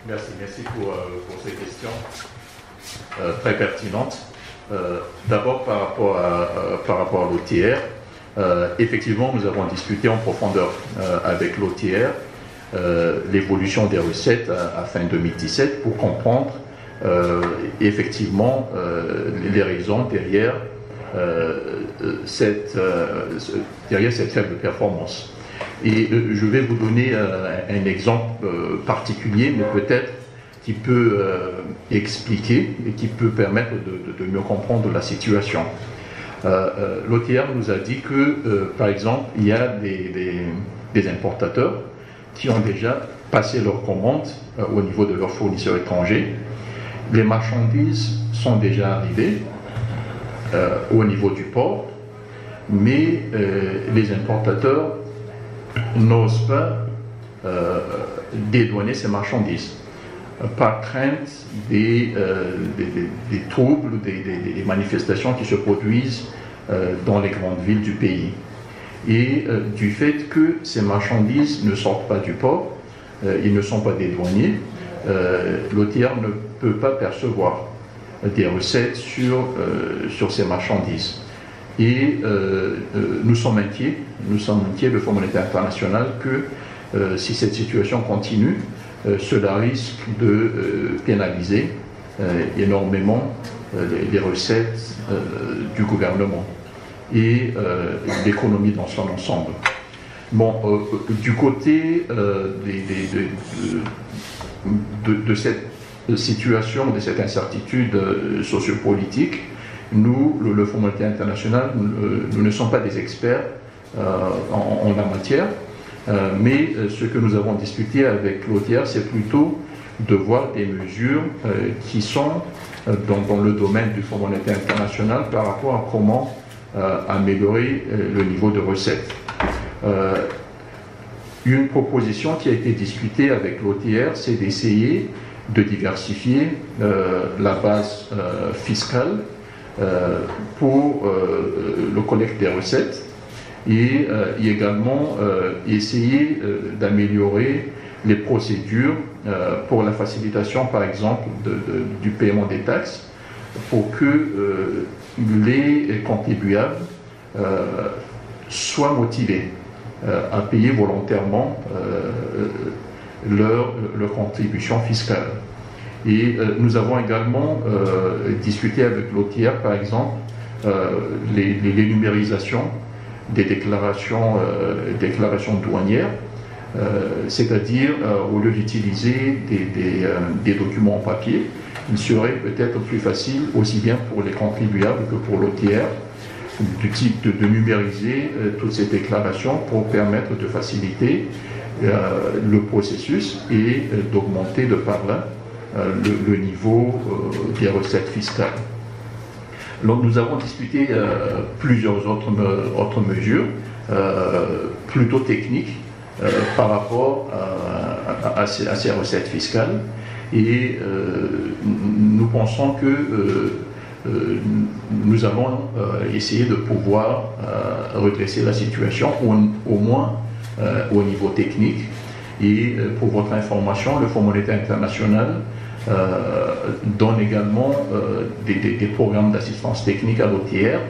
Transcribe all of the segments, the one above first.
Merci pour ces questions très pertinentes. D'abord, par rapport à l'OTR, effectivement, nous avons discuté en profondeur avec l'OTR l'évolution des recettes à fin 2017 pour comprendre effectivement les raisons derrière cette faible performance. Et je vais vous donner un exemple particulier, mais peut-être qui peut expliquer et qui peut permettre de mieux comprendre la situation. L'OTR nous a dit que, par exemple, il y a des importateurs qui ont déjà passé leurs commandes au niveau de leurs fournisseurs étrangers. Les marchandises sont déjà arrivées au niveau du port, mais les importateurs n'osent pas dédouaner ces marchandises par crainte des troubles, des manifestations qui se produisent dans les grandes villes du pays. Et du fait que ces marchandises ne sortent pas du port, ils ne sont pas dédouanés, l'OTR ne peut pas percevoir des recettes sur ces marchandises. Et nous sommes inquiets, le Fonds monétaire international, que si cette situation continue, cela risque de pénaliser énormément les recettes du gouvernement et l'économie dans son ensemble. Bon, du côté de cette situation, de cette incertitude sociopolitique, nous, le Fonds monétaire international, nous ne sommes pas des experts en la matière, mais ce que nous avons discuté avec l'OTR, c'est plutôt de voir des mesures qui sont dans le domaine du Fonds monétaire international par rapport à comment améliorer le niveau de recettes. Une proposition qui a été discutée avec l'OTR, c'est d'essayer de diversifier la base fiscale pour le collecte des recettes et également essayer d'améliorer les procédures pour la facilitation, par exemple, du paiement des taxes pour que les contribuables soient motivés à payer volontairement leur contribution fiscale. Et nous avons également discuté avec l'OTR, par exemple, les numérisations des déclarations douanières, c'est-à-dire au lieu d'utiliser des documents en papier, il serait peut-être plus facile, aussi bien pour les contribuables que pour l'OTR, de numériser toutes ces déclarations pour permettre de faciliter le processus et d'augmenter de par là le niveau des recettes fiscales. Donc nous avons discuté plusieurs autres mesures plutôt techniques par rapport à ces recettes fiscales et nous pensons que nous allons essayer de pouvoir redresser la situation au moins au niveau technique. Et pour votre information, le Fonds monétaire international donne également des programmes d'assistance technique à l'OTR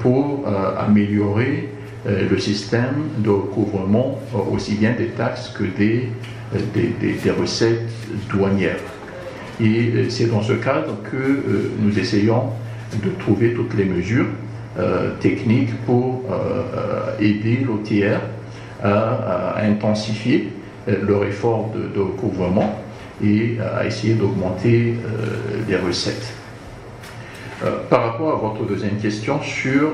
pour améliorer le système de recouvrement aussi bien des taxes que des recettes douanières. Et c'est dans ce cadre que nous essayons de trouver toutes les mesures techniques pour aider l'OTR à intensifier leur effort de recouvrement et à essayer d'augmenter les recettes. Par rapport à votre deuxième question sur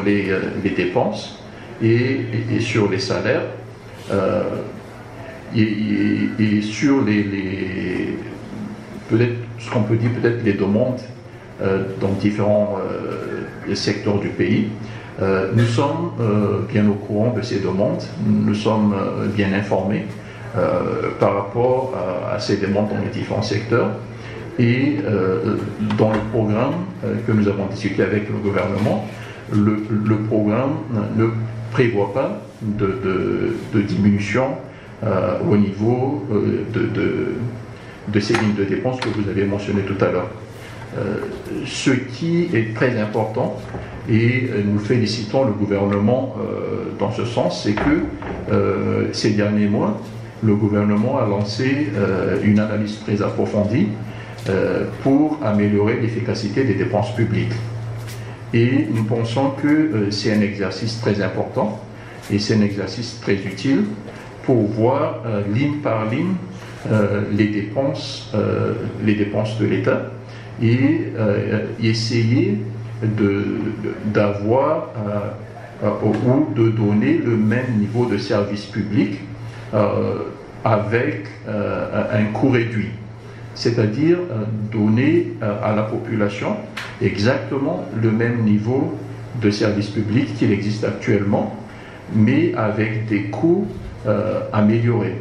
les dépenses et sur les salaires et sur peut-être ce qu'on peut dire peut-être les demandes dans différents secteurs du pays, nous sommes bien au courant de ces demandes, nous sommes bien informés par rapport à ces demandes dans les différents secteurs. Et dans le programme que nous avons discuté avec le gouvernement, le programme ne prévoit pas de diminution au niveau de ces lignes de dépenses que vous avez mentionnées tout à l'heure. Ce qui est très important, et nous félicitons le gouvernement dans ce sens, c'est que ces derniers mois, le gouvernement a lancé une analyse très approfondie pour améliorer l'efficacité des dépenses publiques. Et nous pensons que c'est un exercice très important et c'est un exercice très utile pour voir ligne par ligne les dépenses de l'État et essayer d'avoir ou de donner le même niveau de service public avec un coût réduit. C'est-à-dire donner à la population exactement le même niveau de service public qu'il existe actuellement, mais avec des coûts améliorés.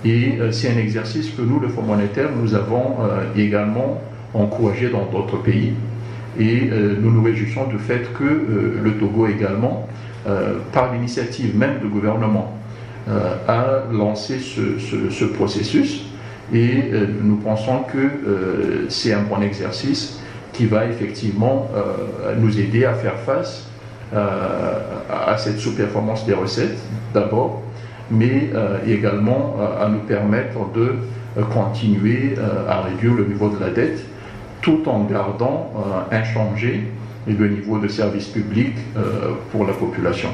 Et c'est un exercice que nous, le Fonds monétaire, nous avons également encouragé dans d'autres pays. Et nous nous réjouissons du fait que le Togo également, par l'initiative même du gouvernement, a lancé ce processus. Et nous pensons que c'est un bon exercice qui va effectivement nous aider à faire face à cette sous-performance des recettes d'abord, mais également à nous permettre de continuer à réduire le niveau de la dette tout en gardant inchangé le niveau de service public pour la population.